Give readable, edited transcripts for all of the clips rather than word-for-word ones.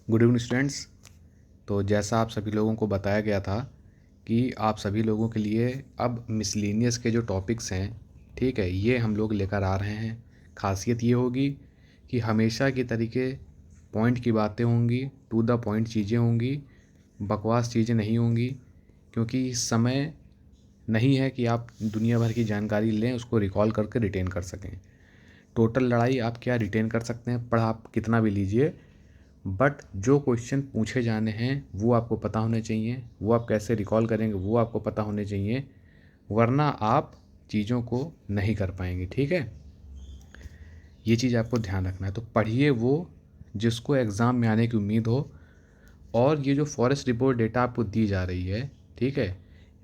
Good evening students. तो जैसा आप सभी लोगों को बताया गया था कि आप सभी लोगों के लिए अब मिसलेनियस के जो टॉपिक्स हैं, ठीक है, ये हम लोग लेकर आ रहे हैं। खासियत ये होगी कि हमेशा की तरीके पॉइंट की बातें होंगी, टू द पॉइंट चीज़ें होंगी, बकवास चीज़ें नहीं होंगी। क्योंकि समय नहीं है कि आप दुनिया भर की जानकारी लें, उसको रिकॉल करके रिटेन कर सकें। टोटल लड़ाई आप क्या रिटेन कर सकते हैं, पढ़ आप कितना भी लीजिए, बट जो क्वेश्चन पूछे जाने हैं वो आपको पता होने चाहिए। वो आप कैसे रिकॉल करेंगे वो आपको पता होने चाहिए, वरना आप चीज़ों को नहीं कर पाएंगे। ठीक है, ये चीज़ आपको ध्यान रखना है। तो पढ़िए वो जिसको एग्ज़ाम में आने की उम्मीद हो। और ये जो फॉरेस्ट रिपोर्ट डेटा आपको दी जा रही है, ठीक है,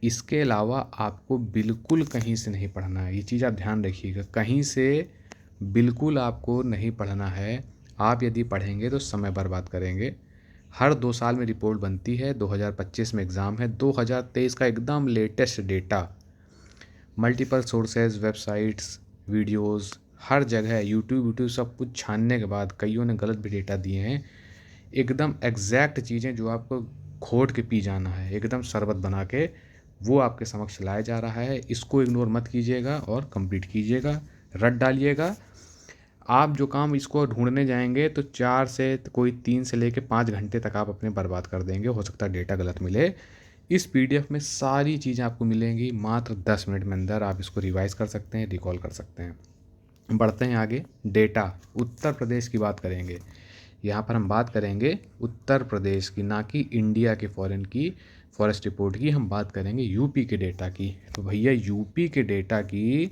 इसके अलावा आपको बिल्कुल कहीं से नहीं पढ़ना है। ये चीज़ आप ध्यान रखिएगा, कहीं से बिल्कुल आपको नहीं पढ़ना है। आप यदि पढ़ेंगे तो समय बर्बाद करेंगे। हर 2 साल में रिपोर्ट बनती है, 2025 में एग्ज़ाम है, 2023 का एकदम latest data, multiple sources, websites, videos, हर जगह यूट्यूब सब कुछ छानने के बाद कईयों ने गलत भी डेटा दिए हैं। एकदम एग्जैक्ट चीज़ें जो आपको घोट के पी जाना है, एकदम शरबत बना के, वो आपके समक्ष लाया जा रहा है। इसको इग्नोर मत कीजिएगा और कंप्लीट कीजिएगा, रट डालिएगा। आप जो काम इसको ढूंढने जाएंगे तो 4 से कोई 3 से लेके 5 घंटे तक आप अपने बर्बाद कर देंगे। हो सकता है डेटा गलत मिले। इस पीडीएफ में सारी चीज़ें आपको मिलेंगी, मात्र 10 मिनट में अंदर आप इसको रिवाइज कर सकते हैं, रिकॉल कर सकते हैं। बढ़ते हैं आगे। डेटा उत्तर प्रदेश की बात करेंगे। यहाँ पर हम बात करेंगे उत्तर प्रदेश की, ना कि इंडिया के फॉरेन की फॉरेस्ट रिपोर्ट की। हम बात करेंगे यूपी के डेटा की। तो भैया यूपी के डेटा की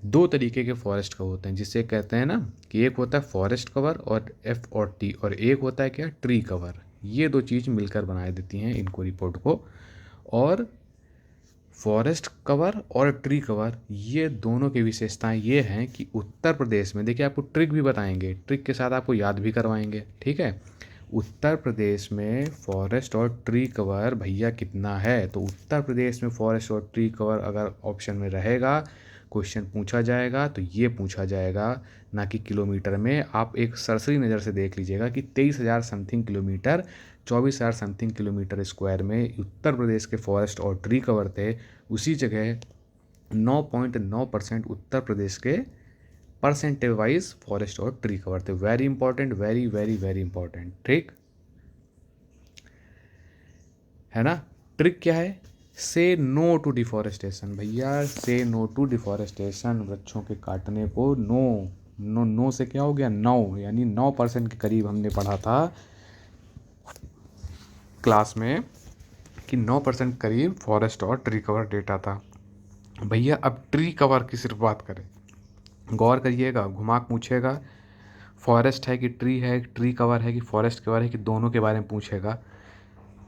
2 तरीके के फॉरेस्ट कवर होते हैं, जिसे कहते हैं ना कि एक होता है फॉरेस्ट कवर और एफ और टी, और एक होता है क्या, ट्री कवर। ये 2 चीज़ मिलकर बनाए देती हैं इनको, रिपोर्ट को। और फॉरेस्ट कवर और ट्री कवर, ये दोनों की विशेषताएं ये हैं कि उत्तर प्रदेश में, देखिए आपको ट्रिक भी बताएंगे, ट्रिक के साथ आपको याद भी करवाएंगे। ठीक है, उत्तर प्रदेश में फॉरेस्ट और ट्री कवर भैया कितना है। तो उत्तर प्रदेश में फॉरेस्ट और ट्री कवर अगर ऑप्शन में रहेगा, क्वेश्चन पूछा जाएगा तो ये पूछा जाएगा, ना कि किलोमीटर में। आप एक सरसरी नज़र से देख लीजिएगा कि 23,000 something kilometre, 24,000 something kilometre square में उत्तर प्रदेश के फॉरेस्ट और ट्री कवर थे। उसी जगह 9.9% उत्तर प्रदेश के परसेंटेज वाइज फॉरेस्ट और ट्री कवर थे। Very important, very very very important. ठीक है ना। ट्रिक क्या है, से नो टू डिफॉरेस्टेशन। भैया से नो टू डिफॉरेस्टेशन, वृक्षों के काटने को नो। नो नो से क्या हो गया, 9, यानी 9% के करीब हमने पढ़ा था क्लास में कि 9% करीब फॉरेस्ट और ट्री कवर डेटा था। भैया अब ट्री कवर की सिर्फ बात करें, गौर करिएगा, घुमा के पूछेगा फॉरेस्ट है कि ट्री है, ट्री कवर है कि फॉरेस्ट कवर है, कि दोनों के बारे में पूछेगा।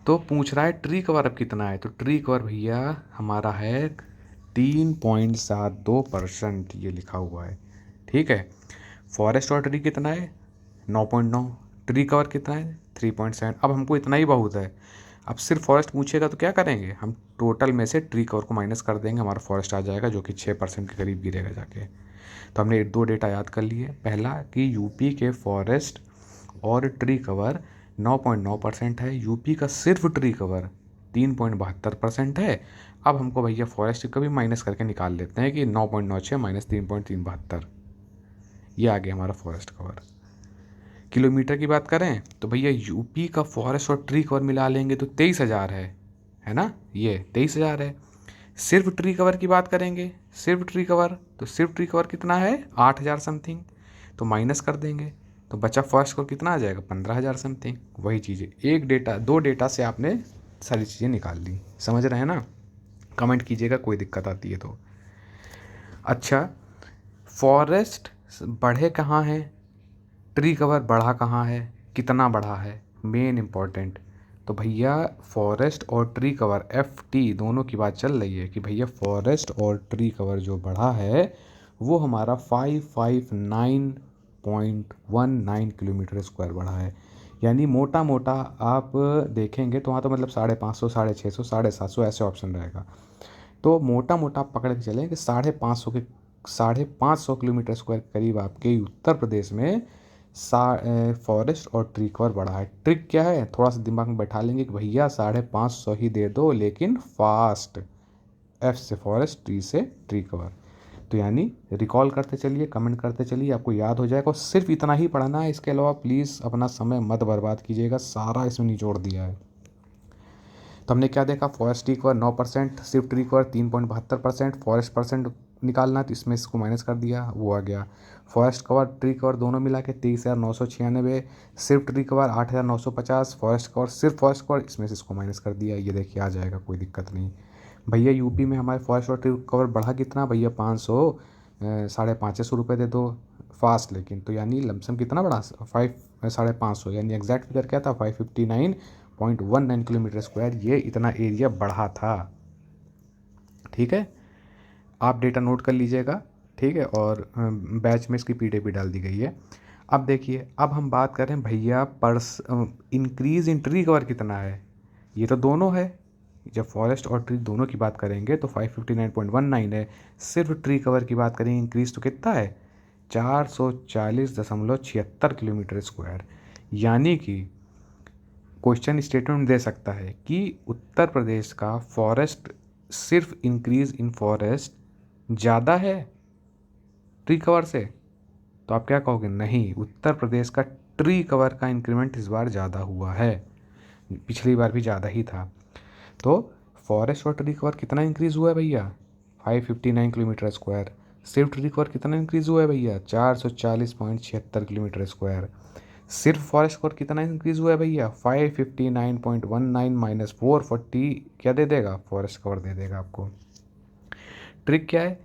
तो पूछ रहा है ट्री कवर अब कितना है, तो ट्री कवर भैया हमारा है 3.72%, ये लिखा हुआ है। ठीक है, फॉरेस्ट और ट्री कितना है, 9.9, ट्री कवर कितना है 3.7। अब हमको इतना ही बहुत है। अब सिर्फ फॉरेस्ट पूछेगा तो क्या करेंगे, हम टोटल में से ट्री कवर को माइनस कर देंगे, हमारा फॉरेस्ट आ जाएगा जो कि 6% के करीब गिरेगा जाके। तो हमने 2 डेटा याद कर लिए। पहला कि यूपी के फॉरेस्ट और ट्री कवर 9.9% है, यूपी का सिर्फ ट्री कवर 3.72% है। अब हमको भैया फॉरेस्ट का भी माइनस करके निकाल लेते हैं कि 9.96 माइनस 3.372, ये आ गया हमारा फॉरेस्ट कवर। किलोमीटर की बात करें तो भैया यूपी का फॉरेस्ट और ट्री कवर मिला लेंगे तो 23,000 है ना, ये 23,000 है। सिर्फ ट्री कवर की बात करेंगे, सिर्फ ट्री कवर, तो सिर्फ ट्री कवर कितना है 8,000 समथिंग, तो माइनस कर देंगे तो बचा फर्स्ट को कितना आ जाएगा 15,000 समथिंग। वही चीज़ें, एक डेटा 2 डेटा से आपने सारी चीज़ें निकाल ली। समझ रहे हैं ना, कमेंट कीजिएगा कोई दिक्कत आती है तो। अच्छा, फॉरेस्ट बढ़े कहाँ है, ट्री कवर बढ़ा कहाँ है, कितना बढ़ा है, मेन इम्पॉर्टेंट। तो भैया फॉरेस्ट और ट्री कवर एफ टी दोनों की बात चल रही है कि भैया फॉरेस्ट और ट्री कवर जो बढ़ा है वो हमारा 559.19 किलोमीटर स्क्वायर बढ़ा है। यानी मोटा मोटा आप देखेंगे तो वहाँ तो मतलब 550, 650, 750 ऐसे ऑप्शन रहेगा। तो मोटा मोटा आप पकड़ के चलें कि 550 किलोमीटर स्क्वायर करीब आपके उत्तर प्रदेश में फॉरेस्ट और ट्री कवर बढ़ा है। ट्रिक क्या है, थोड़ा सा दिमाग में बैठा लेंगे कि भैया 550 ही दे दो लेकिन फास्ट। एफ से फॉरेस्ट, ट्री से ट्री कवर। तो यानी रिकॉल करते चलिए, कमेंट करते चलिए, आपको याद हो जाएगा। और सिर्फ इतना ही पढ़ना है, इसके अलावा प्लीज़ अपना समय मत बर्बाद कीजिएगा, सारा इसमें निचोड़ दिया है। तो हमने क्या देखा, फॉरेस्ट ट्री कवर 9%, सिर्फ ट्री कवर 3.72%, फॉरेस्ट परसेंट निकालना तो इसमें इसको माइनस कर दिया, वो आ गया। फॉरेस्ट कवर ट्री कवर दोनों मिला के 23,996, सिर्फ ट्री कवर 8,950, फॉरेस्ट कवर सिर्फ फॉरेस्ट कवर इसमें से इसको माइनस कर दिया, ये देखिए आ जाएगा, कोई दिक्कत नहीं। भैया यूपी में हमारे फॉरेस्ट और ट्री कवर बढ़ा कितना भैया, 500, 550 रुपये दे दो फास्ट। लेकिन तो यानी लमसम कितना बढ़ा, 550, यानी एग्जैक्ट फिगर क्या था, 559.19 किलोमीटर स्क्वायर, ये इतना एरिया बढ़ा था। ठीक है, आप डेटा नोट कर लीजिएगा। ठीक है, और बैच में इसकी पीडीएफ डाल दी गई है। अब देखिए, अब हम बात करें भैया इंक्रीज इन ट्री कवर कितना है। ये तो दोनों है, जब फॉरेस्ट और ट्री दोनों की बात करेंगे तो 559.19 है। सिर्फ ट्री कवर की बात करेंगे इंक्रीज तो कितना है, 440.76 किलोमीटर स्क्वायर। यानी कि क्वेश्चन स्टेटमेंट दे सकता है कि उत्तर प्रदेश का फॉरेस्ट, सिर्फ इंक्रीज इन फॉरेस्ट ज़्यादा है ट्री कवर से। तो आप क्या कहोगे, नहीं, उत्तर प्रदेश का ट्री कवर का इंक्रीमेंट इस बार ज़्यादा हुआ है, पिछली बार भी ज़्यादा ही था। तो फॉरेस्ट और ट्री कवर कितना इंक्रीज़ हुआ है भैया, 559 किलोमीटर स्क्वायर। सिर्फ ट्री कवर कितना इंक्रीज़ हुआ है भैया, 440.76 किलोमीटर स्क्वायर। सिर्फ फॉरेस्ट कवर कितना इंक्रीज़ हुआ है भैया, 559.19 माइनस 440 क्या दे देगा, फॉरेस्ट कवर दे देगा आपको। ट्रिक क्या है,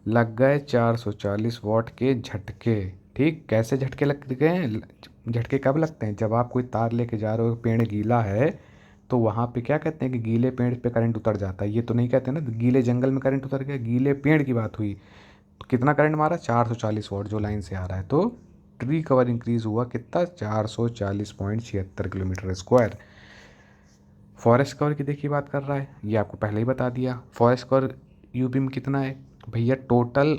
लग गए 440 वॉट के झटके। ठीक, कैसे झटके लग गए हैं, झटके कब लगते हैं, जब आप कोई तार लेके जा रहे हो, पेड़ गीला है तो वहाँ पे क्या कहते हैं कि गीले पेड़ पे करंट उतर जाता है। ये तो नहीं कहते ना गीले जंगल में करंट उतर गया, गीले पेड़ की बात हुई। तो कितना करंट मारा, 440 वॉट जो लाइन से आ रहा है। तो ट्री कवर इंक्रीज हुआ कितना, 440.76 किलोमीटर स्क्वायर। फॉरेस्ट कवर की देखिए बात कर रहा है, ये आपको पहले ही बता दिया। फॉरेस्ट कवर यूपी में कितना है भैया, टोटल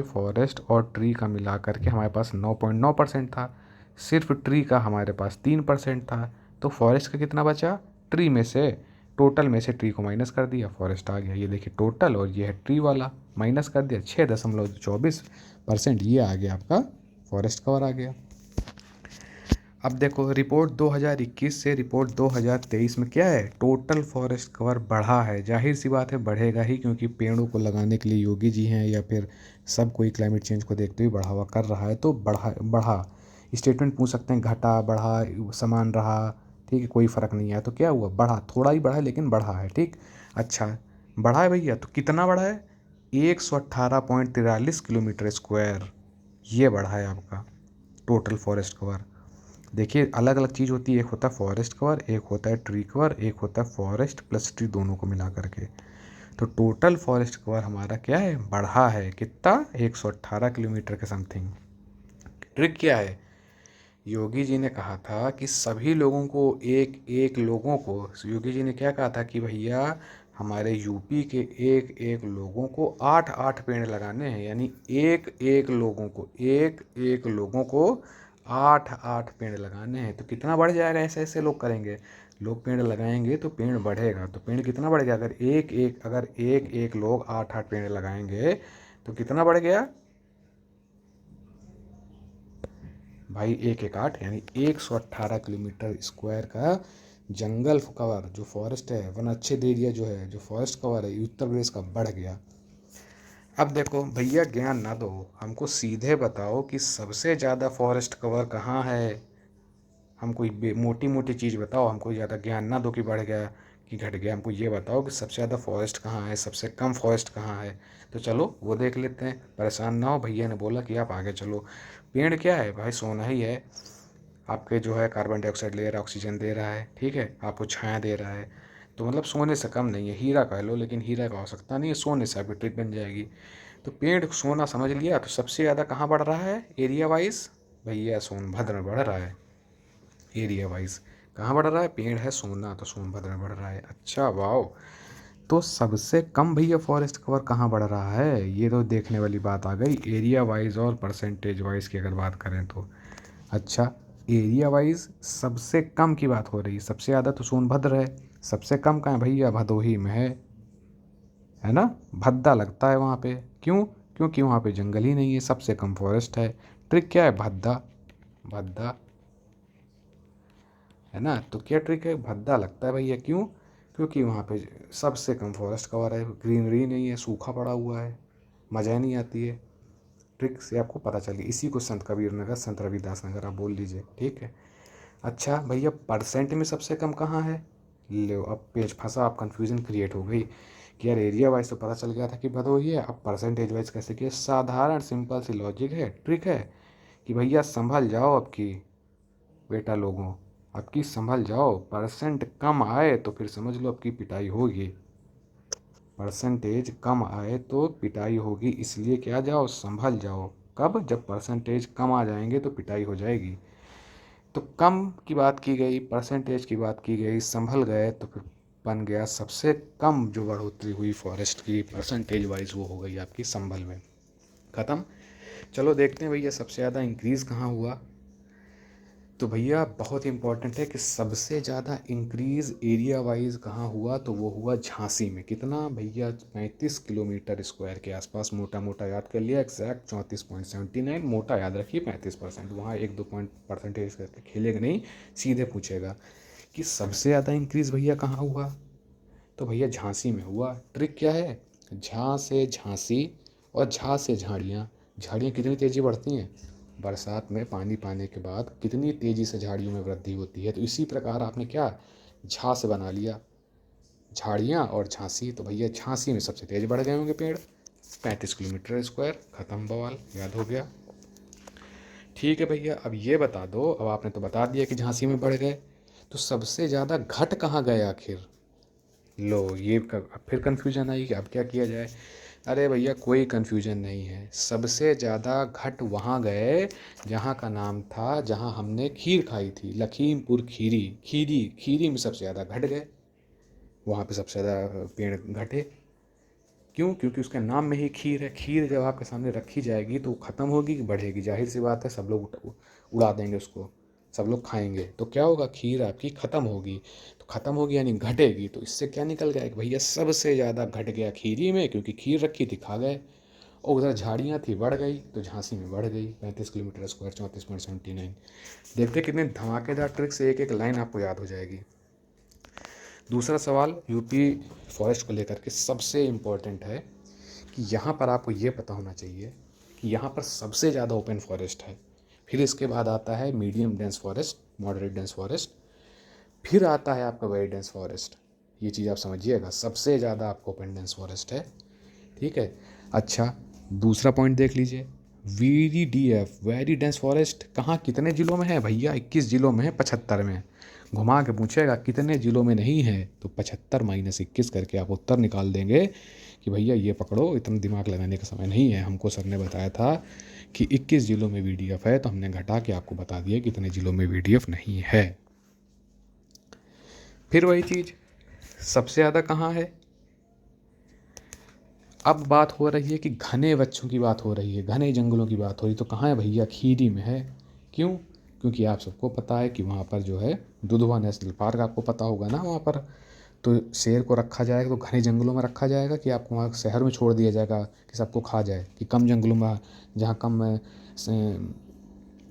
फॉरेस्ट और ट्री का मिला करके हमारे पास 9.9% था। सिर्फ ट्री का हमारे पास 3% था। तो फॉरेस्ट का कितना बचा, ट्री में से, टोटल में से ट्री को माइनस कर दिया, फॉरेस्ट आ गया। ये देखिए टोटल, और ये है ट्री वाला, माइनस कर दिया, 6.24%, ये आ गया आपका फॉरेस्ट कवर आ गया। अब देखो, रिपोर्ट 2021 से रिपोर्ट 2023 में क्या है, टोटल फॉरेस्ट कवर बढ़ा है। जाहिर सी बात है बढ़ेगा ही, क्योंकि पेड़ों को लगाने के लिए योगी जी हैं या फिर सब कोई क्लाइमेट चेंज को देखते हुए बढ़ावा कर रहा है। तो बढ़ा स्टेटमेंट पूछ सकते हैं, घटा बढ़ा समान रहा, ठीक है, कोई फ़र्क नहीं है। तो क्या हुआ, बढ़ा, थोड़ा ही बढ़ा है लेकिन बढ़ा है। ठीक, अच्छा बढ़ा है भैया, तो कितना बढ़ा है, 118.43 किलोमीटर स्क्वायर, ये बढ़ा है आपका टोटल फॉरेस्ट कवर। देखिए अलग अलग चीज़ होती है, एक होता है फॉरेस्ट कवर, एक होता है ट्री कवर, एक होता है फॉरेस्ट प्लस ट्री दोनों को मिला करके। तो टोटल फॉरेस्ट कवर हमारा क्या है, बढ़ा है कितना, 118 किलोमीटर के समथिंग। ट्रिक क्या है, योगी जी ने कहा था कि सभी लोगों को, एक एक लोगों को, योगी जी ने क्या कहा था कि भैया हमारे यूपी के एक एक लोगों को 8-8 पेड़ लगाने हैं। यानी एक एक लोगों को 8-8 पेड़ लगाने हैं। तो कितना बढ़ जाएगा, ऐसे ऐसे लोग करेंगे, लोग पेड़ लगाएंगे तो पेड़ बढ़ेगा। तो पेड़ कितना बढ़ गया, अगर एक एक लोग 8-8 पेड़ लगाएंगे तो कितना बढ़ गया भाई, 1-8 यानी 118 किलोमीटर स्क्वायर का जंगल कवर, जो फॉरेस्ट है, वन अच्छे एरिया जो है, जो फॉरेस्ट कवर है उत्तर प्रदेश का बढ़ गया। अब देखो भैया, ज्ञान ना दो हमको, सीधे बताओ कि सबसे ज़्यादा फॉरेस्ट कवर कहाँ है। हमको मोटी मोटी चीज़ बताओ, हमको ज़्यादा ज्ञान ना दो कि बढ़ गया कि घट गया। हमको ये बताओ कि सबसे ज़्यादा फॉरेस्ट कहाँ है, सबसे कम फॉरेस्ट कहाँ है। तो चलो वो देख लेते हैं, परेशान ना हो, भैया ने बोला कि आप आगे चलो। पेड़ क्या है भाई, सोना ही है। आपके जो है कार्बन डाइऑक्साइड ले रहा है, ऑक्सीजन दे रहा है, ठीक है, आपको छाया दे रहा है। तो मतलब सोने से कम नहीं है, हीरा कह लो, लेकिन हीरा का हो सकता नहीं है, सोने से आपकी ट्रिक बन जाएगी। तो पेड़ सोना समझ लिया। तो सबसे ज़्यादा कहाँ बढ़ रहा है एरिया वाइज, भैया सोनभद्र में बढ़ रहा है। एरिया वाइज कहाँ बढ़ रहा है, पेड़ है सोना, तो सोनभद्र में बढ़ रहा है। अच्छा वाओ। तो सबसे कम भैया फॉरेस्ट कवर कहाँ बढ़ रहा है, ये तो देखने वाली बात आ गई एरिया वाइज और परसेंटेज वाइज की अगर बात करें तो। अच्छा, एरिया वाइज सबसे कम की बात हो रही, सबसे ज़्यादा तो सोनभद्र है, सबसे कम कहाँ है भैया, भदोही में है ना। भद्दा लगता है वहाँ पे, क्यों, क्योंकि वहाँ पे जंगल ही नहीं है, सबसे कम फॉरेस्ट है। ट्रिक क्या है, भद्दा, भद्दा है ना। तो क्या ट्रिक है, भद्दा लगता है भैया, क्यों, क्योंकि वहाँ पे सबसे कम फॉरेस्ट कवर है, ग्रीनरी नहीं है, सूखा पड़ा हुआ है, मज़ा नहीं आती है। ट्रिक से आपको पता चल गया। इसी को संत कबीर नगर, संत रविदास नगर आप बोल लीजिए, ठीक है। अच्छा भैया, परसेंट में सबसे कम कहाँ है, लो अब पेज फंसा, आप कन्फ्यूज़न क्रिएट हो गई कि यार एरिया वाइज तो पता चल गया था कि भदोही है, अब परसेंटेज वाइज कैसे किया। साधारण सिंपल सी लॉजिक है, ट्रिक है कि भैया संभल जाओ अब की बेटा लोगों, अब की संभल जाओ, परसेंट कम आए तो फिर समझ लो अब की पिटाई होगी, परसेंटेज कम आए तो पिटाई होगी, इसलिए क्या, जाओ संभल जाओ। कब, जब परसेंटेज कम आ जाएंगे तो पिटाई हो जाएगी। तो कम की बात की गई, परसेंटेज की बात की गई, संभल गए तो फिर बन गया सबसे कम जो बढ़ोतरी हुई फॉरेस्ट की परसेंटेज वाइज, वो हो गई आपकी संभल में, ख़त्म। चलो देखते हैं भैया सबसे ज़्यादा इंक्रीज़ कहाँ हुआ। तो भैया बहुत इंपॉर्टेंट है कि सबसे ज़्यादा इंक्रीज़ एरिया वाइज कहाँ हुआ, तो वो हुआ झांसी में। कितना भैया, 35 किलोमीटर स्क्वायर के आसपास, मोटा मोटा याद कर लिया, एग्जैक्ट 34.79, मोटा याद रखिए 35%। वहाँ एक दो पॉइंट परसेंटेज करके खेलेगा नहीं, सीधे पूछेगा कि सबसे ज़्यादा इंक्रीज़ भैया कहाँ हुआ, तो भैया झांसी में हुआ। ट्रिक क्या है, झा से झांसी और झा से झाड़ियाँ। झाड़ियाँ कितनी तेज़ी बढ़ती हैं, बरसात में पानी पाने के बाद कितनी तेज़ी से झाड़ियों में वृद्धि होती है। तो इसी प्रकार आपने क्या, झा से बना लिया झाड़ियाँ और झांसी, तो भैया झांसी में सबसे तेज़ बढ़ गए होंगे पेड़, 35 किलोमीटर स्क्वायर, ख़त्म बवाल, याद हो गया। ठीक है भैया, अब ये बता दो, अब आपने तो बता दिया कि झांसी में बढ़ गए, तो सबसे ज़्यादा घट कहाँ गए आखिर। लो ये अब फिर कन्फ्यूजन आई कि अब क्या किया जाए। अरे भैया कोई कन्फ्यूजन नहीं है, सबसे ज़्यादा घट वहाँ गए जहाँ का नाम था, जहाँ हमने खीर खाई थी, लखीमपुर खीरी, खीरी खीरी में सबसे ज़्यादा घट गए, वहाँ पे सबसे ज़्यादा पेड़ घटे। क्यों, क्योंकि उसके नाम में ही खीर है। खीर जब आपके सामने रखी जाएगी तो ख़त्म होगी कि बढ़ेगी, जाहिर सी बात है, सब लोग उड़ा देंगे उसको, सब लोग खाएंगे, तो क्या होगा, खीर आपकी ख़त्म होगी। तो ख़त्म होगी यानी घटेगी, तो इससे क्या निकल गया कि भैया सबसे ज़्यादा घट गया खीरी में, क्योंकि खीर रखी थी खा गए। और उधर झाड़ियाँ थी बढ़ गई, तो झांसी में बढ़ गई 35 किलोमीटर स्क्वायर, 34.79। देखते कितने धमाकेदार ट्रिक से एक एक लाइन आपको याद हो जाएगी। दूसरा सवाल यूपी फॉरेस्ट को लेकर के सबसे इम्पोर्टेंट है कि यहाँ पर आपको ये पता होना चाहिए कि यहाँ पर सबसे ज़्यादा ओपन फॉरेस्ट है, फिर इसके बाद आता है medium dense forest, moderate dense forest, फिर आता है आपका वेरी डेंस फॉरेस्ट। ये चीज़ आप समझिएगा, सबसे ज़्यादा आपको ओपन डेंस फॉरेस्ट है, ठीक है। अच्छा, दूसरा पॉइंट देख लीजिए, VDDF वेरी डेंस फॉरेस्ट कहाँ, कितने ज़िलों में है भैया, 21 ज़िलों में है, 75 में। घुमा के पूछेगा कितने ज़िलों में नहीं है, तो 75 - 21 करके आप उत्तर निकाल देंगे कि भैया ये पकड़ो, इतना दिमाग लगाने का समय नहीं है, हमको सर ने बताया था कि 21 ज़िलों में VDF है, तो हमने घटा के आपको बता दिया कितने ज़िलों में VDF नहीं है। फिर वही चीज़, सबसे ज़्यादा कहाँ है, अब बात हो रही है कि घने वृक्षों की बात हो रही है, घने जंगलों की बात हो रही है, तो कहाँ है भैया, खीरी में है। क्यों, क्योंकि आप सबको पता है कि वहाँ पर जो है दुधवा नेशनल पार्क, आपको पता होगा ना वहाँ पर, तो शेर को रखा जाएगा तो घने जंगलों में रखा जाएगा कि आपको वहाँ शहर में छोड़ दिया जाएगा कि सबको खा जाए, कि कम जंगलों में जहाँ कम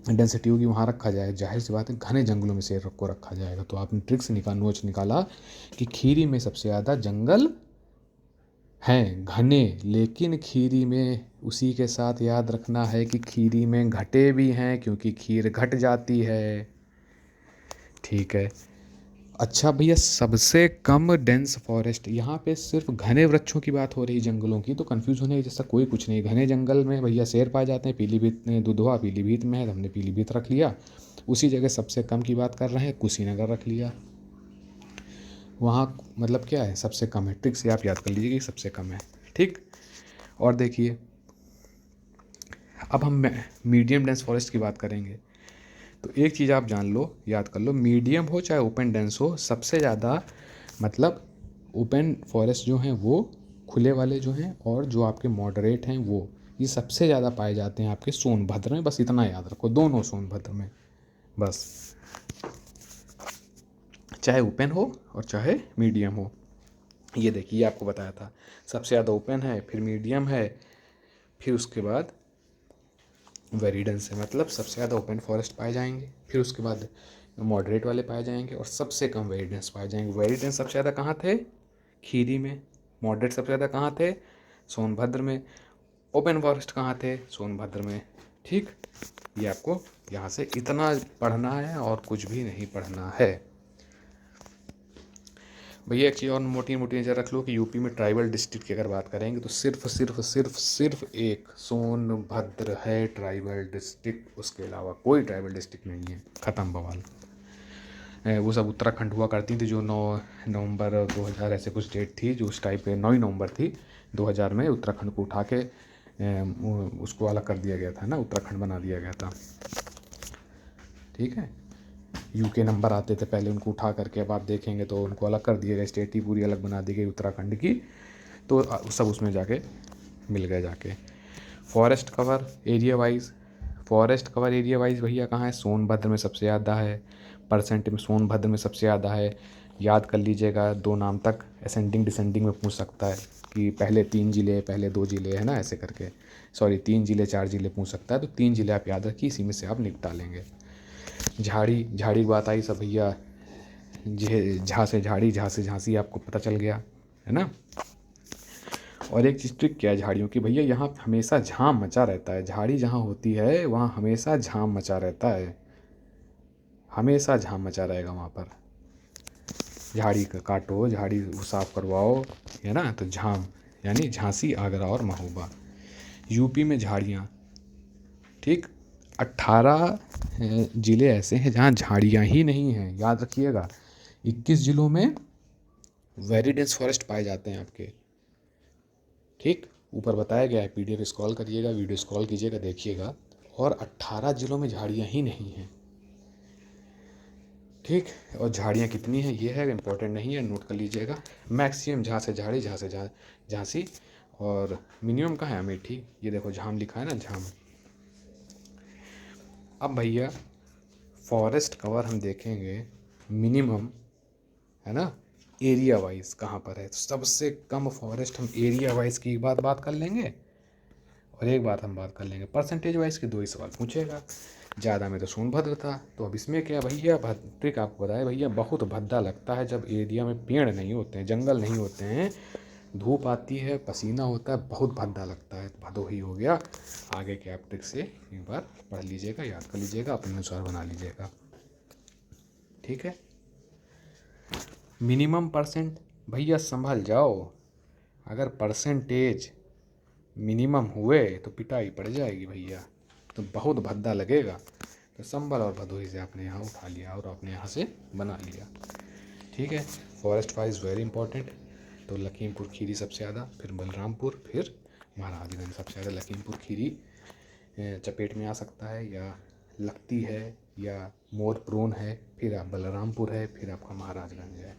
डेंसिटी होगी वहाँ रखा जाए, जाहिर सी बात है घने जंगलों में शेर को रखा जाएगा। तो आपने ट्रिक से नोच निकाला कि खीरी में सबसे ज़्यादा जंगल हैं घने, लेकिन खीरी में उसी के साथ याद रखना है कि खीरी में घटे भी हैं, क्योंकि खीर घट जाती है, ठीक है। अच्छा भैया, सबसे कम डेंस फॉरेस्ट, यहाँ पे सिर्फ घने वृक्षों की बात हो रही जंगलों की, तो कन्फ्यूज होने जैसा कोई कुछ नहीं। घने जंगल में भैया शेर पाए जाते हैं, पीलीभीत में दुधवा पीलीभीत में है, तो हमने पीलीभीत रख लिया। उसी जगह सबसे कम की बात कर रहे हैं, कुशीनगर रख लिया, वहाँ मतलब क्या है, सबसे कम है। ट्रिक से आप याद कर लीजिए कि सबसे कम है, ठीक। और देखिए, अब हम मीडियम डेंस फॉरेस्ट की बात करेंगे, तो एक चीज़ आप जान लो, याद कर लो, मीडियम हो चाहे ओपन डेंस हो, सबसे ज़्यादा मतलब ओपन फॉरेस्ट जो हैं वो खुले वाले जो हैं, और जो आपके मॉडरेट हैं वो, ये सबसे ज़्यादा पाए जाते हैं आपके सोनभद्र में। बस इतना याद रखो, दोनों सोनभद्र में, बस, चाहे ओपन हो और चाहे मीडियम हो। ये देखिए आपको बताया था, सबसे ज़्यादा ओपन है, फिर मीडियम है, फिर उसके बाद वेरिडेंस है, मतलब सबसे ज़्यादा ओपन फॉरेस्ट पाए जाएंगे, फिर उसके बाद मॉडरेट वाले पाए जाएंगे, और सबसे कम वेरिडेंस पाए जाएंगे। वेरिडेंस सबसे ज़्यादा कहाँ थे? खीरी में। मॉडरेट सबसे ज़्यादा कहाँ थे? सोनभद्र में। ओपन फॉरेस्ट कहाँ थे? सोनभद्र में। ठीक, ये आपको यहाँ से इतना पढ़ना है और कुछ भी नहीं पढ़ना है। भैया एक चीज़ और मोटी मोटी नज़र रख लो कि यूपी में ट्राइबल डिस्ट्रिक्ट की अगर बात करेंगे तो सिर्फ एक सोनभद्र है ट्राइबल डिस्ट्रिक्ट, उसके अलावा कोई ट्राइबल डिस्ट्रिक्ट नहीं है। ख़त्म बवाल। वो सब उत्तराखंड हुआ करती थी, जो 9 नवंबर 2000 ऐसे कुछ डेट थी, जो उस टाइप पे 9 नवंबर थी 2000 में, उत्तराखंड को उठा के उसको अलग कर दिया गया था ना, उत्तराखंड बना दिया गया था। ठीक है, यूके नंबर आते थे पहले, उनको उठा करके अब आप देखेंगे तो उनको अलग कर दिया गया, स्टेट ही पूरी अलग बना दी गई उत्तराखंड की, तो सब उसमें जाके मिल गए जाके। Forest cover area wise, forest cover area wise भैया कहाँ है? सोनभद्र में सबसे ज़्यादा है, परसेंट में सोनभद्र में सबसे ज़्यादा है। याद कर लीजिएगा, 2 नाम तक असेंडिंग डिसेंडिंग में पूछ सकता है कि पहले 3 ज़िले, पहले 2 ज़िले, है ना, ऐसे करके, सॉरी 3 ज़िले 4 ज़िले पूछ सकता है, तो 3 ज़िले आप याद रखिए, इसी में से आप निपटा लेंगे। झाड़ी की बात आई सब भैया, झा से झाड़ी, झा से झांसी, आपको पता चल गया है ना। और एक चीज़ ट्रिक क्या है झाड़ियों की भैया, यहाँ हमेशा झाम मचा रहता है। झाड़ी जहाँ होती है वहाँ हमेशा झाम मचा रहता है, हमेशा झाम मचा रहेगा वहाँ पर। झाड़ी का काटो, झाड़ी साफ करवाओ, है ना, तो झाम, यानी झांसी, आगरा और महोबा। यूपी में झाड़ियाँ, ठीक, 18 ज़िले ऐसे हैं जहाँ झाड़ियाँ ही नहीं हैं, याद रखिएगा। 21 ज़िलों में वेरी डेंस फॉरेस्ट पाए जाते हैं आपके। ठीक, ऊपर बताया गया है, पीडीएफ स्क्रॉल करिएगा, वीडियो स्क्रॉल कीजिएगा, देखिएगा, और 18 ज़िलों में झाड़ियाँ ही नहीं हैं। ठीक, और झाड़ियाँ कितनी हैं ये है इम्पोर्टेंट नहीं है, नोट कर लीजिएगा। मैक्सिमम झा से झाड़ी, झा से झांसी, और मिनिमम कहाँ है? अमेठी। ये देखो झाम लिखा है ना, झाम। अब भैया फॉरेस्ट कवर हम देखेंगे मिनिमम, है ना, एरिया वाइज कहाँ पर है। तो सबसे कम फॉरेस्ट हम एरिया वाइज की बात कर लेंगे, और एक बात हम बात कर लेंगे परसेंटेज वाइज के। 2 ही सवाल पूछेगा। ज़्यादा में तो सोनभद्र था, तो अब इसमें क्या भैया, ट्रिक आपको बताया भैया, बहुत भद्दा लगता है जब एरिया में पेड़ नहीं होते हैं, जंगल नहीं होते हैं, धूप आती है, पसीना होता है, बहुत भद्दा लगता है। भदोही हो गया। आगे के आप ट्रिक से एक बार पढ़ लीजिएगा, याद कर लीजिएगा, अपने अनुसार बना लीजिएगा। ठीक है, मिनिमम परसेंट भैया संभल जाओ, अगर परसेंटेज मिनिमम हुए तो पिटाई पड़ जाएगी भैया, तो बहुत भद्दा लगेगा। तो संभल और भदोही से आपने यहाँ उठा लिया और आपने यहाँ से बना लिया। ठीक है, फॉरेस्ट वाइज वेरी इंपॉर्टेंट। तो लखीमपुर खीरी सबसे ज़्यादा, फिर बलरामपुर, फिर महाराजगंज सबसे ज़्यादा। लखीमपुर खीरी चपेट में आ सकता है, या लगती है, या मोर प्रोन है, फिर आप बलरामपुर है, फिर आपका महाराजगंज है,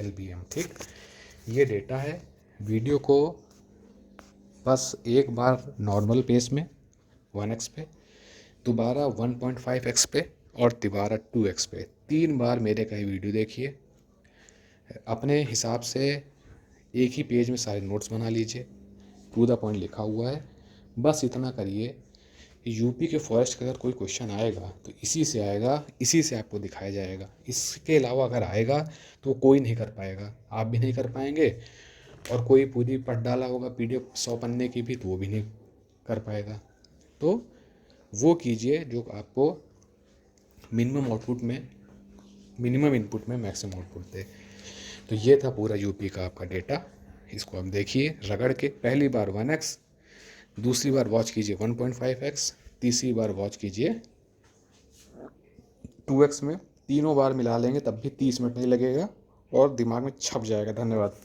LBM। ठीक, ये डेटा है। वीडियो को बस एक बार नॉर्मल पेस में 1x पे, दोबारा 1.5x पे, और दोबारा 2x पे, 3 बार मेरे का ही वीडियो देखिए। अपने हिसाब से एक ही पेज में सारे नोट्स बना लीजिए, टू द पॉइंट लिखा हुआ है। बस इतना करिए, यूपी के फॉरेस्ट का अगर कोई क्वेश्चन आएगा तो इसी से आएगा, इसी से आपको दिखाया जाएगा। इसके अलावा अगर आएगा तो कोई नहीं कर पाएगा, आप भी नहीं कर पाएंगे, और कोई पूरी पढ़ डाला होगा PDF 100 पन्ने की भी, तो वो भी नहीं कर पाएगा। तो वो कीजिए जो आपको मिनिमम आउटपुट में, मिनिमम इनपुट में मैक्सिमम आउटपुट दे। तो ये था पूरा यूपी का आपका डेटा। इसको आप देखिए रगड़ के, पहली बार 1x, दूसरी बार वॉच कीजिए 1.5x, तीसरी बार वॉच कीजिए 2x में। तीनों बार मिला लेंगे तब भी 30 मिनट नहीं लगेगा और दिमाग में छप जाएगा। धन्यवाद।